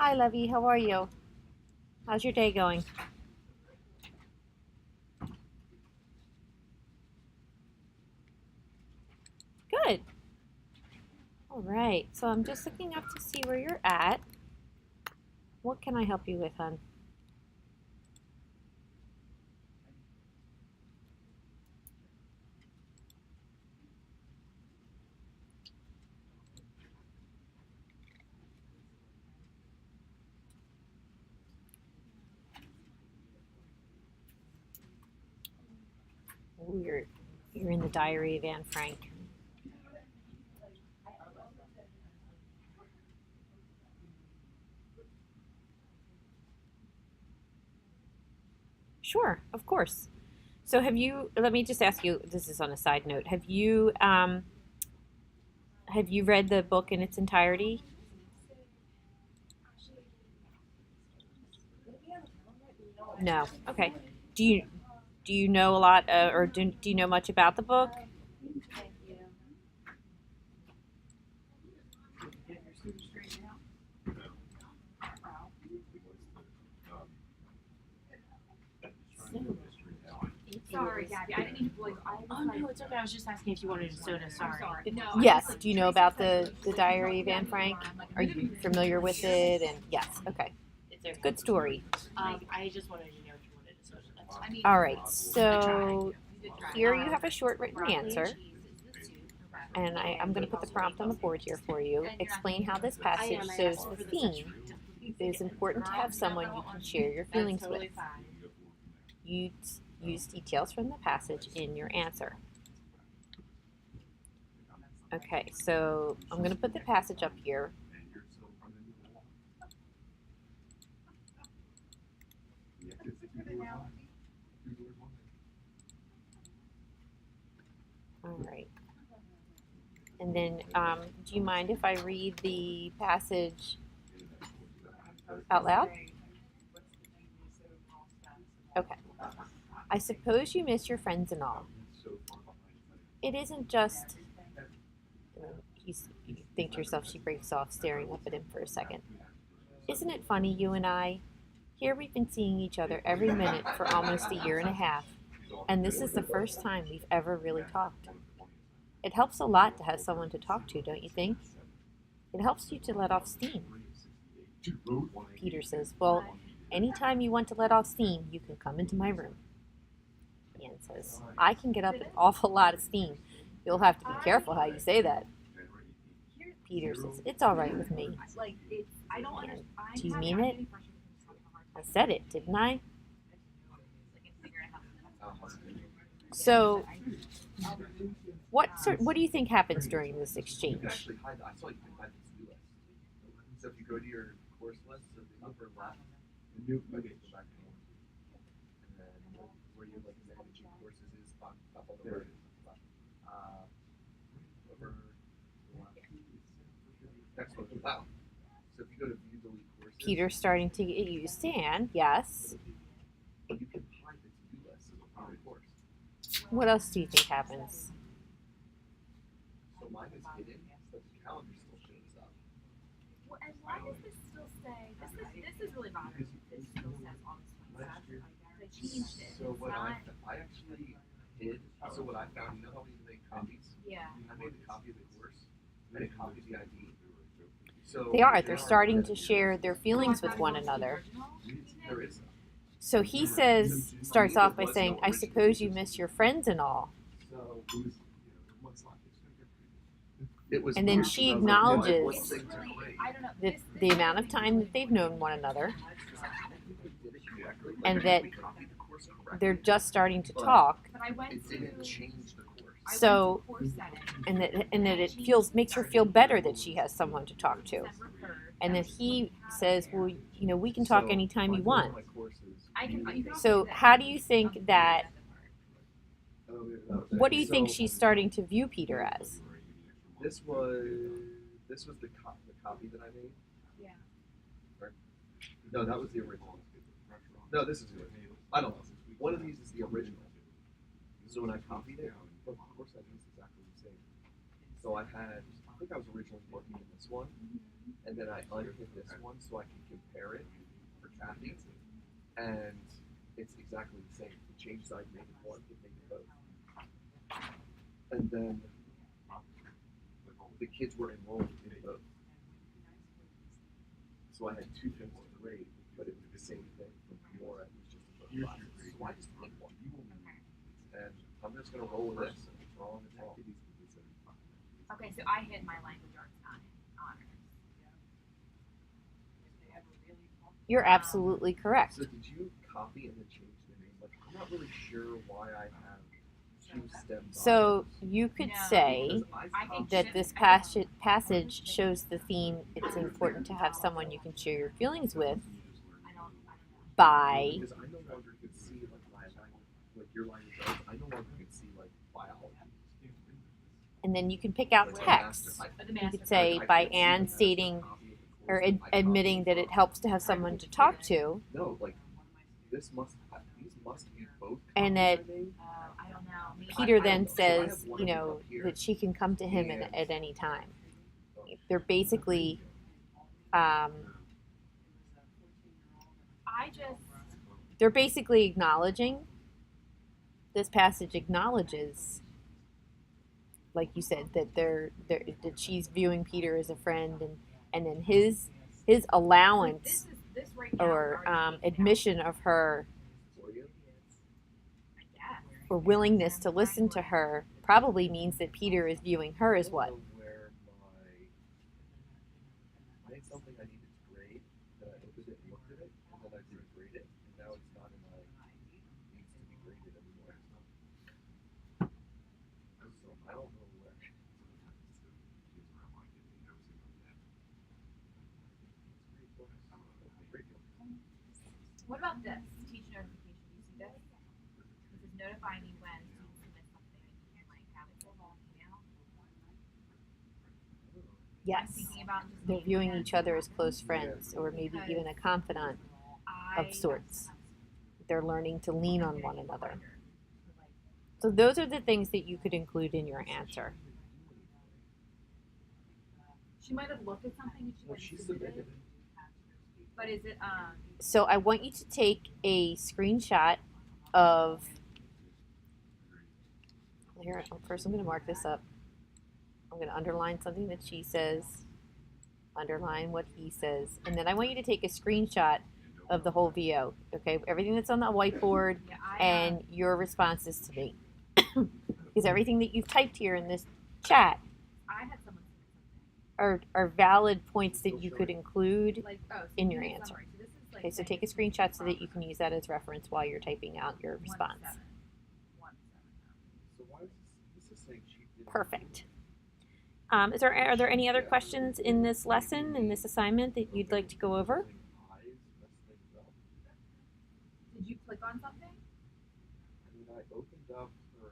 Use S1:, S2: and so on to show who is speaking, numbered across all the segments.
S1: Hi, Levy. How are you? How's your day going? Good. All right. So I'm just looking up to see where you're at. What can I help you with, hon? Oh, you're in the diary of Anne Frank. Sure, of course. So have you? Let me just ask you. This is on a side note. Have you read the book in its entirety? No. Okay. Do you do you know a lot, or do you know much about the book?
S2: Sorry, Gabby. I didn't even like. Oh no, it's okay. I was just asking if you wanted a soda. Sorry. No.
S1: Yes. Do you know about the Diary of Anne Frank? Are you familiar with it? And yes. Okay. It's a good story.
S2: I just wanted to know if you wanted a soda. That's fine.
S1: All right. So here you have a short written answer. And I'm going to put the prompt on the board here for you. Explain how this passage shows the theme. It is important to have someone you can share your feelings with. Use details from the passage in your answer. Okay, so I'm going to put the passage up here. All right. And then, do you mind if I read the passage out loud? Okay. I suppose you miss your friends and all. It isn't just. You think to yourself, she breaks off, staring up at him for a second. Isn't it funny, you and I? Here we've been seeing each other every minute for almost a year and a half, and this is the first time we've ever really talked. It helps a lot to have someone to talk to, don't you think? It helps you to let off steam. Peter says, well, anytime you want to let off steam, you can come into my room. Anne says, I can get up an awful lot of steam. You'll have to be careful how you say that. Peter says, it's all right with me. Anne, do you mean it? I said it, didn't I? So, what do you think happens during this exchange?
S3: So if you go to your course list, so the upper left, the new okay, go back to one. And then where you like managing courses is up on the right. Over next one. Wow. So if you go to view delete courses,
S1: Peter's starting to get used to Anne, yes.
S3: you can hide the to-do list of the course.
S1: What else do you think happens?
S3: So mine is hidden, but the calendar still shows up.
S2: Well, and why does this still say? This is really bothering me. This still says August 27th. They changed it.
S3: So what I actually did. So what I found, you know how we make copies?
S2: Yeah.
S3: I made a copy of the course. I made a copy of the ID. So
S1: They're starting to share their feelings with one another.
S3: There is.
S1: So he starts off by saying, I suppose you miss your friends and all.
S3: So it was.
S1: And then she acknowledges the amount of time that they've known one another and that they're just starting to talk. So, and that it makes her feel better that she has someone to talk to. And then he says, well, we can talk anytime you want. So how do you think that, what do you think she's starting to view Peter as?
S3: This was the copy that I made.
S2: Yeah.
S3: Right? No, that was the original. No, this is the original. I don't know. One of these is the original. So when I copied it, of course I used exactly the same. So I had think I was originally looking at this one, and then I unhit this one so I can compare it for Kathy, and it's exactly the same. The changes I made in one, it made in both. And then the kids were enrolled in both. So I had two films to grade, but it was the same thing from Fiora. It was just a book class. So I just picked one. And I'm just going to roll with this. If it's wrong, it's wrong.
S2: Okay, so I hid my language arts honors.
S1: You're absolutely correct.
S3: So did you copy and then change the name? Like, I'm not really sure why I have two STEM
S1: So
S3: bios.
S1: you could
S2: No.
S1: say
S3: Because I
S2: think
S1: that
S3: copied-
S1: this passage shows the theme. It's important to have someone you can share your feelings with
S2: I don't know.
S1: by,
S3: Because I no longer could see like my language, like your language arts. I no longer could see like biology.
S1: and then you can pick out
S3: Like,
S1: text.
S2: But the
S1: You
S2: master
S1: could say
S3: I
S1: by
S3: can't see
S1: Anne
S3: the master
S1: stating
S3: copy of the course,
S1: or
S3: but I copied
S1: admitting that it helps to have someone to talk to,
S3: No, like these must be both.
S1: And
S3: copies
S1: that
S3: I made.
S2: I don't know. Maybe
S1: Peter
S3: I
S1: then
S3: don't know. So I have
S1: says,
S3: one
S1: you
S3: of these
S1: know,
S3: up here.
S1: that she can come to him
S3: And-
S1: at any time. They're basically,
S2: I just
S1: they're basically acknowledging. This passage acknowledges, like you said, that that she's viewing Peter as a friend, and then his allowance
S2: this right now
S1: or
S2: is already taken
S1: admission of her
S3: For you?
S2: out, I guess.
S1: or willingness to listen to her probably means that Peter is viewing her as
S3: I don't
S1: what?
S3: know where I had something I needed to grade, and I opened it and looked at it, and then I didn't grade it, and now it's not in my needs to be graded anymore. So I don't know where.
S2: What about this? Teach notification. Do you see this? This is notify me when students submit something and you can like have it go home email. I'm
S1: Yes,
S2: thinking about just
S1: they're
S2: maybe
S1: viewing
S2: that.
S1: each other as close friends, or maybe even a confidant of sorts. They're learning to lean on one another. So those are the things that you could include in your answer.
S2: She might have looked at something and she
S3: Well,
S2: might
S3: she
S2: have submitted
S3: submitted
S2: it.
S3: it.
S2: But is it
S1: So I want you to take a screenshot of. Here, first I'm going to mark this up. I'm going to underline something that she says, underline what he says, and then I want you to take a screenshot of the whole VO. Okay, everything that's on the whiteboard
S2: yeah,
S1: and your responses to me, because everything that you've typed here in this chat
S2: I had someone submit something.
S1: are valid points that you could include.
S2: Like so
S1: In your
S2: here's a
S1: answer.
S2: summary. So this is like
S1: Okay, so
S2: saying
S1: take a
S2: this is
S1: screenshot so that
S2: from
S1: you can use that as reference while you're typing out your response.
S2: 1-7. 1-7.
S3: So why is this is saying she did?
S1: Perfect. Are there any other questions in this lesson, in this assignment that you'd like to go over?
S2: Did you click on something?
S3: I mean, I opened up her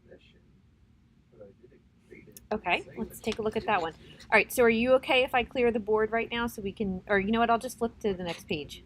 S3: submission, but I didn't grade it.
S1: Okay,
S3: Say
S1: let's
S3: that
S1: take
S3: she
S1: a look at
S3: did
S1: that
S3: it.
S1: one. All right, so are you okay if I clear the board right now so we can, or you know what, I'll just flip to the next page.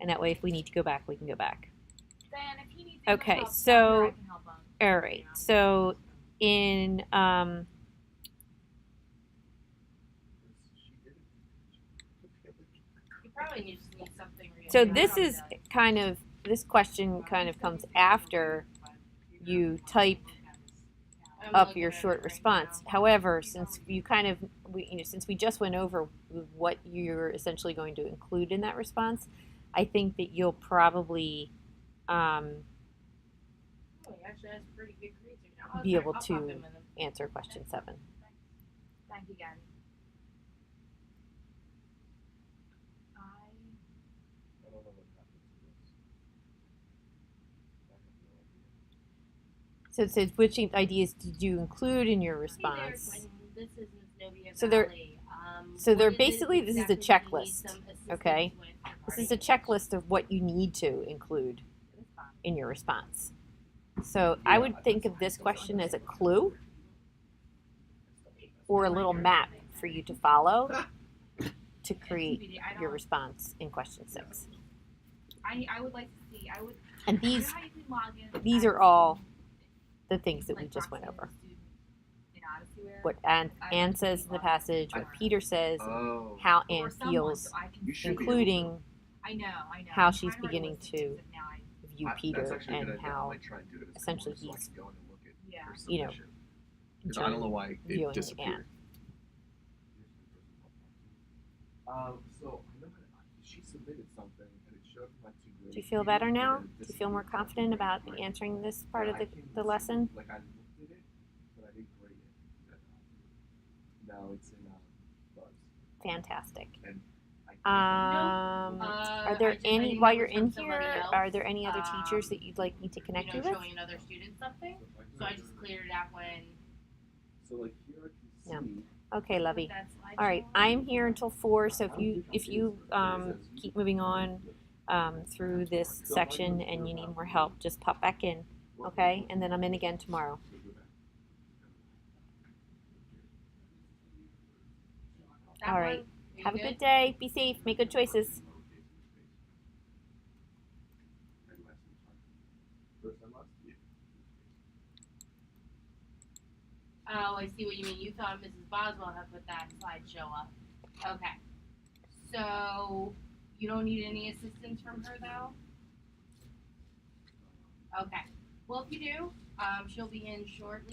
S1: And that way if we need to go back, we can go back.
S2: Then if he needs to
S1: Okay,
S2: help,
S1: so-
S2: I can help him.
S1: All right, so in,
S3: She did it.
S2: You probably just need something.
S1: so this is kind of, this question kind of comes after you type up your short response. However, since you kind of, since we just went over what you're essentially going to include in that response, I think that you'll probably
S2: Actually, that's pretty good grades right now.
S1: be able to answer question 7.
S2: Thank you, Gabby.
S3: I don't know what happened to this. I have no idea.
S1: So it says, which ideas did you include in your response? So they're basically, this is a checklist, okay? This is a checklist of what you need to include in your response. So I would think of this question as a clue or a little map for you to follow to create your response in question 6.
S2: I would like to see. I would.
S1: And
S2: You know how you can log in
S1: these
S2: as
S1: are
S2: a
S1: all
S2: student,
S1: the things that we
S2: like
S1: just went
S2: proxy as a
S1: over.
S2: student in Odyssey
S1: what Anne says in the passage, what Peter says,
S3: Oh.
S1: how
S2: or
S1: Anne
S2: someone,
S1: feels,
S2: so I can
S3: You
S2: see
S3: should be
S1: including
S2: I know.
S1: how
S2: I'm
S1: she's
S2: trying to write a
S1: beginning
S2: list of things
S1: to
S2: that now I
S1: view
S3: That's
S1: Peter
S3: actually a good
S1: and
S3: idea. I
S1: how
S3: might try and do it as
S1: essentially
S3: homework
S1: he's,
S3: so I can go in and look at
S2: Yeah.
S3: her
S1: you know,
S3: submission. Because I don't know why it
S1: viewing
S3: disappeared.
S1: Anne.
S3: So I know she submitted something and it showed my two grades.
S1: Do you feel better now? Do you feel more confident about answering this part of the lesson?
S3: Like I looked at it, but I didn't grade it. No, it's in Buzz.
S1: Fantastic.
S3: And
S1: Are there any, while you're in here, are there any other teachers that you'd like me to connect you with?
S2: showing another student something. So I just cleared it out when.
S3: So like here I can see.
S1: Okay, lovey. All right, I'm here until 4, so if you keep moving on through this section and you need more help, just pop back in, okay? And then I'm in again tomorrow. All right. Have a good day. Be safe. Make good choices.
S2: Oh, I see what you mean. You thought Mrs. Boswell had put that slideshow up. Okay. So you don't need any assistance from her though? Okay. Well, if you do, she'll be in shortly.